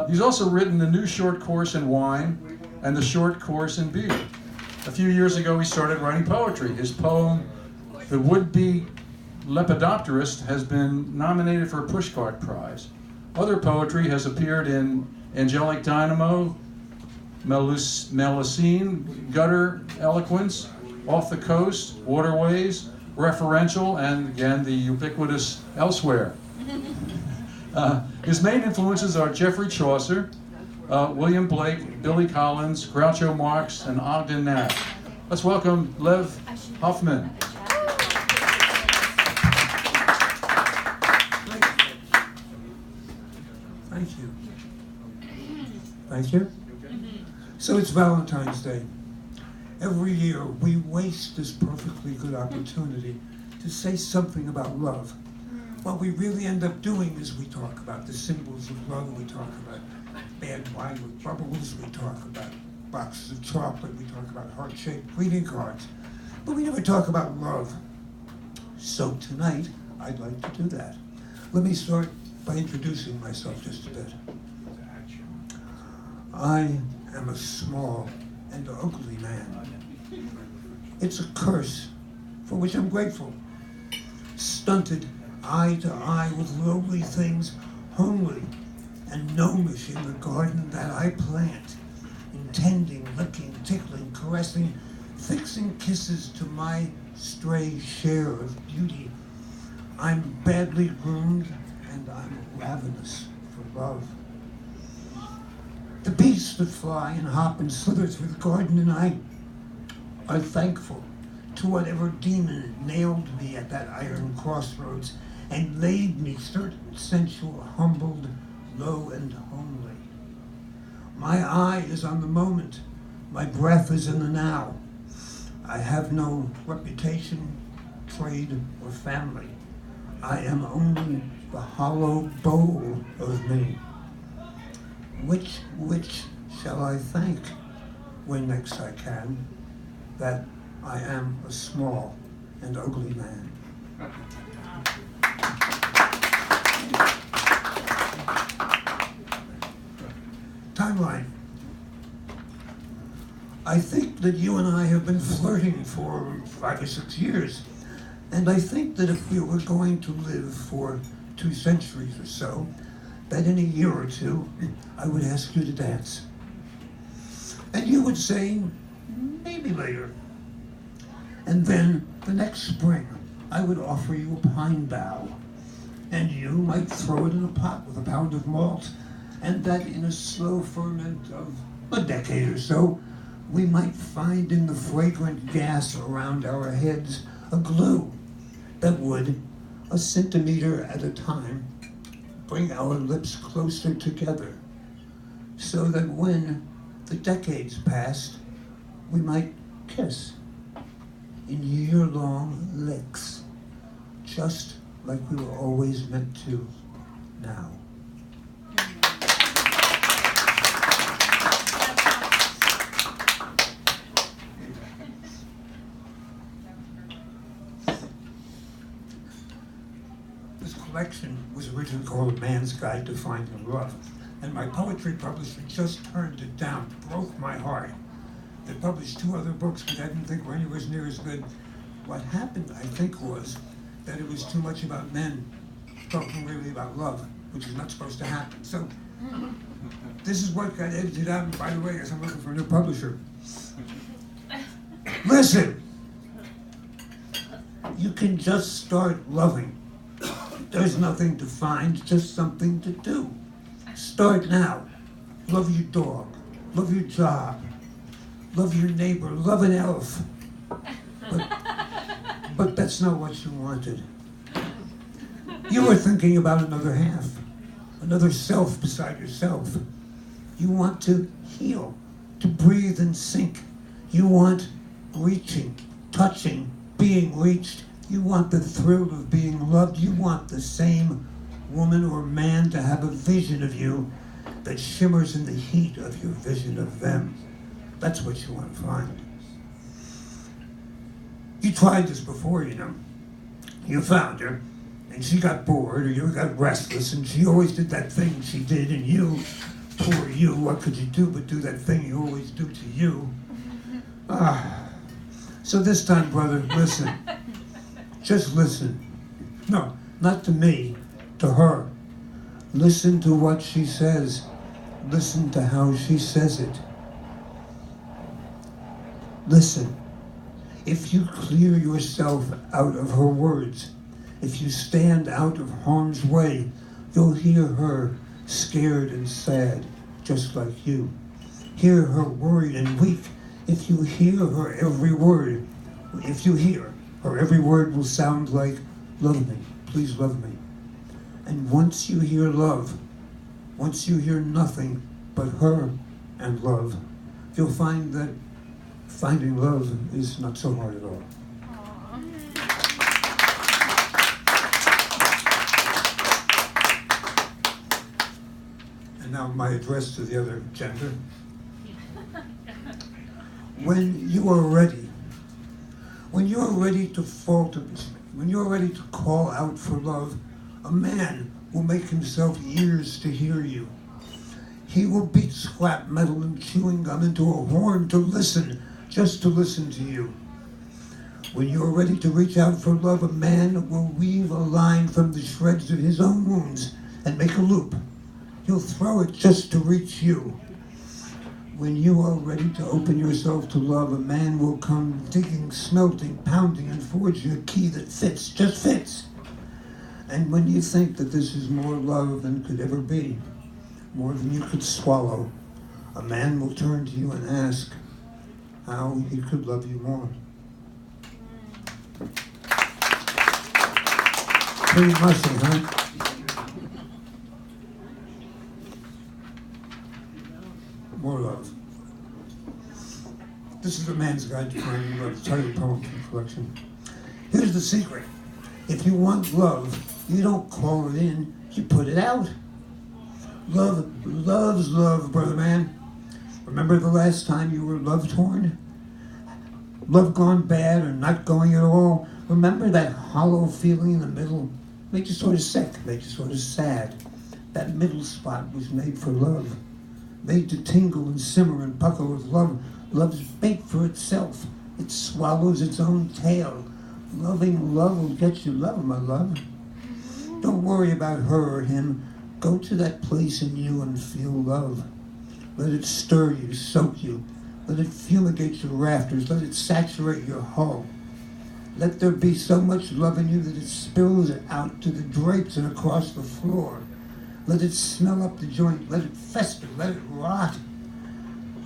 He's also written the new short course in wine and the short course in beer. A few years ago, he started writing poetry. His poem, The Would-Be Lepidopterist, has been nominated for a Pushcart Prize. Other poetry has appeared in Angelic Dynamo, Melusine, Gutter Eloquence, Off the Coast, Waterways, Referential, and again the ubiquitous Elsewhere. His main influences are Geoffrey Chaucer, William Blake, Billy Collins, Groucho Marx, and Ogden Nash. Let's welcome Lev Hoffman. Thank you. Thank you. So it's Valentine's Day. Every year we waste this perfectly good opportunity to say something about love. What we really end up doing is we talk about the symbols of love, we talk about bad wine with bubbles, we talk about boxes of chocolate, we talk about heart-shaped greeting cards, but we never talk about love. So tonight, I'd like to do that. Let me start by introducing myself just a bit. I am a small and ugly man. It's a curse for which I'm grateful. Stunted eye to eye with lowly things, homely and gnomish in the garden that I plant, intending, licking, tickling, caressing, fixing kisses to my stray share of beauty. I'm badly groomed and I'm ravenous for love. The beasts that fly and hop and slither through the garden and I are thankful to whatever demon nailed me at that iron crossroads and laid me certain sensual, humbled, low and homely. My eye is on the moment, my breath is in the now. I have no reputation, trade, or family. I am only the hollow bowl of me. Which shall I thank when next I can that I am a small and ugly man? Timeline. I think that you and I have been flirting for 5 or 6 years, and I think that if we were going to live for 2 centuries or so, that in a year or 2, I would ask you to dance. And you would say, maybe later. And then the next spring, I would offer you a pine bough, and you might throw it in a pot with a pound of malt, and that in a slow ferment of a decade or so, we might find in the fragrant gas around our heads a glue that would, a centimeter at a time, bring our lips closer together, so that when the decades passed, we might kiss in year-long licks, just like we were always meant to now. This collection was originally called A Man's Guide to Finding Love, and my poetry publisher just turned it down. It broke my heart. They published 2 other books, which I didn't think were anywhere near as good. What happened, I think, was that it was too much about men talking really about love, which is not supposed to happen. So this is what got edited out, and by the way, as I'm looking for a new publisher. Listen, you can just start loving. There's nothing to find, just something to do. Start now. Love your dog, love your job, love your neighbor, love an elf. But that's not what you wanted. You were thinking about another half, another self beside yourself. You want to heal, to breathe and sink. You want reaching, touching, being reached. You want the thrill of being loved. You want the same woman or man to have a vision of you that shimmers in the heat of your vision of them. That's what you want to find. You tried this before, you know. You found her, and she got bored, or you got restless, and she always did that thing she did, and you, poor you, what could you do but do that thing you always do to you? So this time, brother, listen. Just listen. No, not to me, to her. Listen to what she says. Listen to how she says it. Listen. If you clear yourself out of her words, if you stand out of harm's way, you'll hear her scared and sad, just like you. Hear her worried and weak. If you hear her every word, her every word will sound like, love me, please love me. And once you hear love, once you hear nothing but her and love, you'll find that finding love is not so hard at all. And now my address to the other gender. When you are ready to fall to, when you are ready to call out for love, a man will make himself ears to hear you. He will beat scrap metal and chewing gum into a horn to listen, just to listen to you. When you are ready to reach out for love, a man will weave a line from the shreds of his own wounds and make a loop. He'll throw it just to reach you. When you are ready to open yourself to love, a man will come digging, smelting, pounding, and forge you a key that fits, just fits. And when you think that this is more love than could ever be, more than you could swallow, a man will turn to you and ask how he could love you more. Pretty mushy, huh? More love. This is a man's guide to finding love. It's titled Poetry Collection. Here's the secret. If you want love, you don't call it in, you put it out. Love loves love, brother man. Remember the last time you were love-torn? Love gone bad or not going at all? Remember that hollow feeling in the middle? Makes you sort of sick, makes you sort of sad. That middle spot was made for love. Made to tingle and simmer and pucker with love. Love's bait for itself. It swallows its own tail. Loving love will get you love, my love. Don't worry about her or him. Go to that place in you and feel love. Let it stir you, soak you. Let it fumigate your rafters. Let it saturate your hull. Let there be so much love in you that it spills out to the drapes and across the floor. Let it smell up the joint. Let it fester. Let it rot.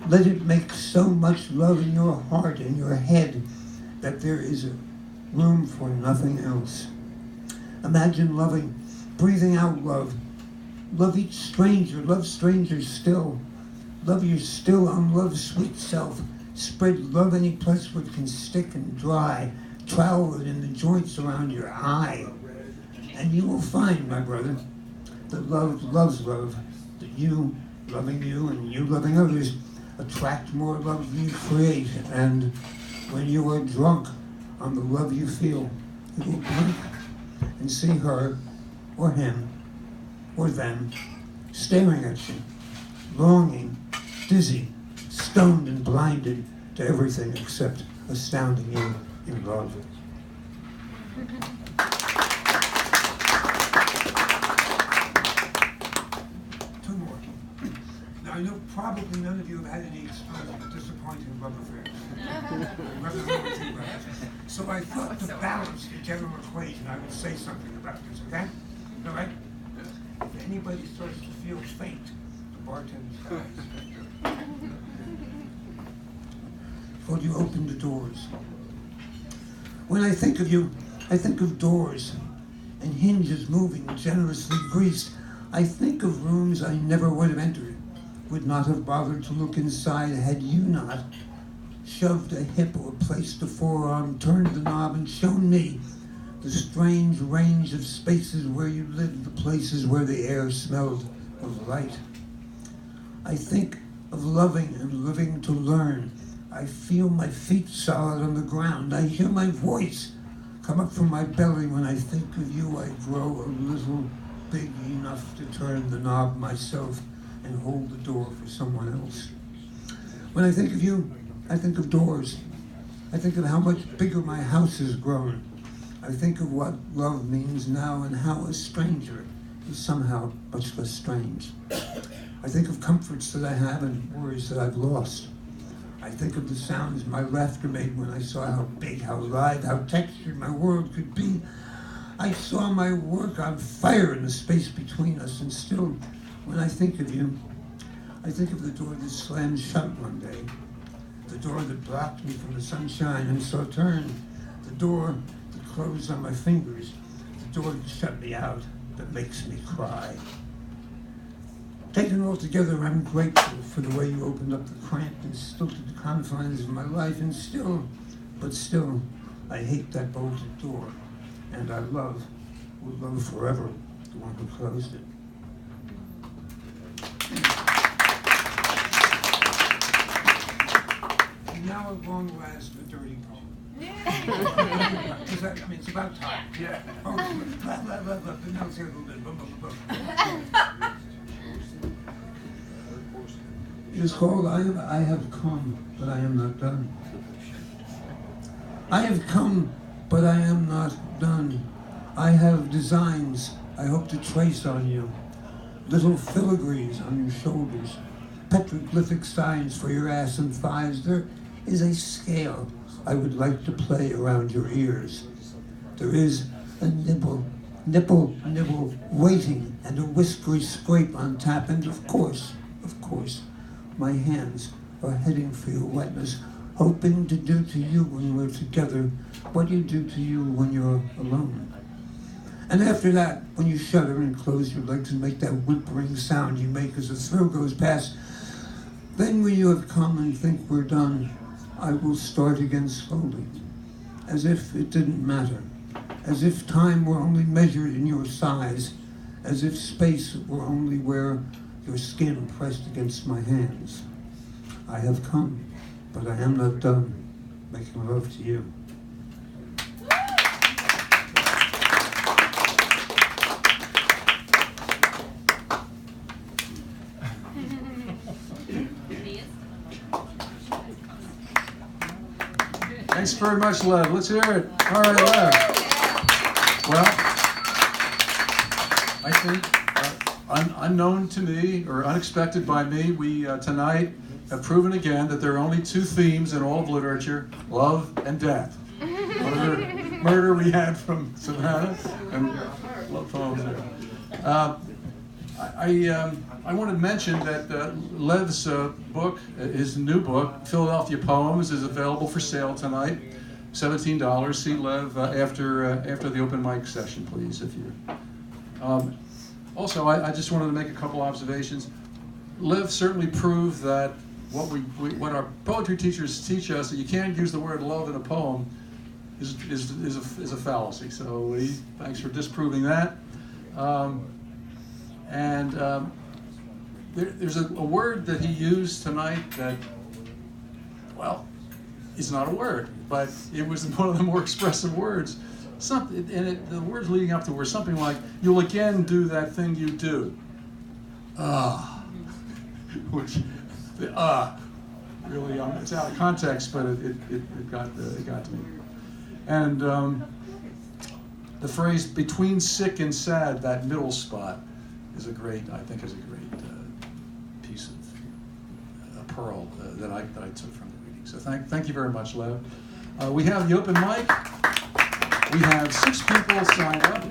Let it make so much love in your heart and your head that there is a room for nothing else. Imagine loving, breathing out love. Love each stranger. Love strangers still. Love your still unloved sweet self. Spread love any place where it can stick and dry. Trowel it in the joints around your eye. And you will find, my brother, that love loves love, that you loving you and you loving others attract more love than you create. And when you are drunk on the love you feel, you will blink and see her or him or them staring at you, longing, dizzy, stoned and blinded to everything except astounding you in love. I know probably none of you have had any experience with disappointing love affairs. So I thought to balance the general equation, I would say something about this, okay? All right? If anybody starts to feel faint, the bartender's guys. Before you open the doors. When I think of you, I think of doors and hinges moving, generously greased. I think of rooms I never would have entered. Would not have bothered to look inside had you not shoved a hip or placed a forearm, turned the knob, and shown me the strange range of spaces where you lived, the places where the air smelled of light. I think of loving and living to learn. I feel my feet solid on the ground. I hear my voice come up from my belly. When I think of you, I grow a little big enough to turn the knob myself and hold the door for someone else. When I think of you, I think of doors. I think of how much bigger my house has grown. I think of what love means now and how a stranger is somehow much less strange. I think of comforts that I have and worries that I've lost. I think of the sounds my laughter made when I saw how big, how live, how textured my world could be. I saw my work on fire in the space between us, and still, when I think of you, I think of the door that slammed shut one day, the door that blocked me from the sunshine and so turned, the door that closed on my fingers, the door that shut me out, that makes me cry. Taken all together, I'm grateful for the way you opened up the cramped and stilted confines of my life, and still, but still, I hate that bolted door, and I will love forever the one who closed it. And now at long last, a dirty poem. I mean, it's about time. Yeah. Oh, blah, blah, blah, blah, but now it's here a little bit. Blah, blah, blah, blah. It is called I have come, but I am not done. I have come, but I am not done. I have designs I hope to trace on you. Little filigrees on your shoulders. Petroglyphic signs for your ass and thighs. There is a scale I would like to play around your ears. There is a nibble, waiting, and a whispery scrape on tap, and of course, my hands are heading for your wetness, hoping to do to you when we're together what you do to you when you're alone. And after that, when you shudder and close your legs and make that whimpering sound you make as the thrill goes past, then when you have come and think we're done, I will start again slowly, as if it didn't matter, as if time were only measured in your size, as if space were only where your skin pressed against my hands. I have come, but I am not done making love to you. Thanks very much, Lev. Let's hear it. All right, Lev. Well, I think unknown to me or unexpected by me, we tonight have proven again that there are only two themes in all of literature: love and death. Murder we had from Savannah, and love poems there. I wanted to mention that Lev's book, his new book, Philadelphia Poems, is available for sale tonight. $17. See Lev after the open mic session, please, if you. Also, I just wanted to make a couple observations. Lev certainly proved that what our poetry teachers teach us, that you can't use the word love in a poem, is a fallacy. So thanks for disproving that. There's a word that he used tonight that, well, it's not a word, but it was one of the more expressive words. The words leading up to were something like, "You'll again do that thing you do." Which, really, it's out of context, but it got to me. And the phrase "between sick and sad," that middle spot, is a great piece of a pearl that I took from the reading. So thank you very much, Lev. We have the open mic. We have 6 people signed up.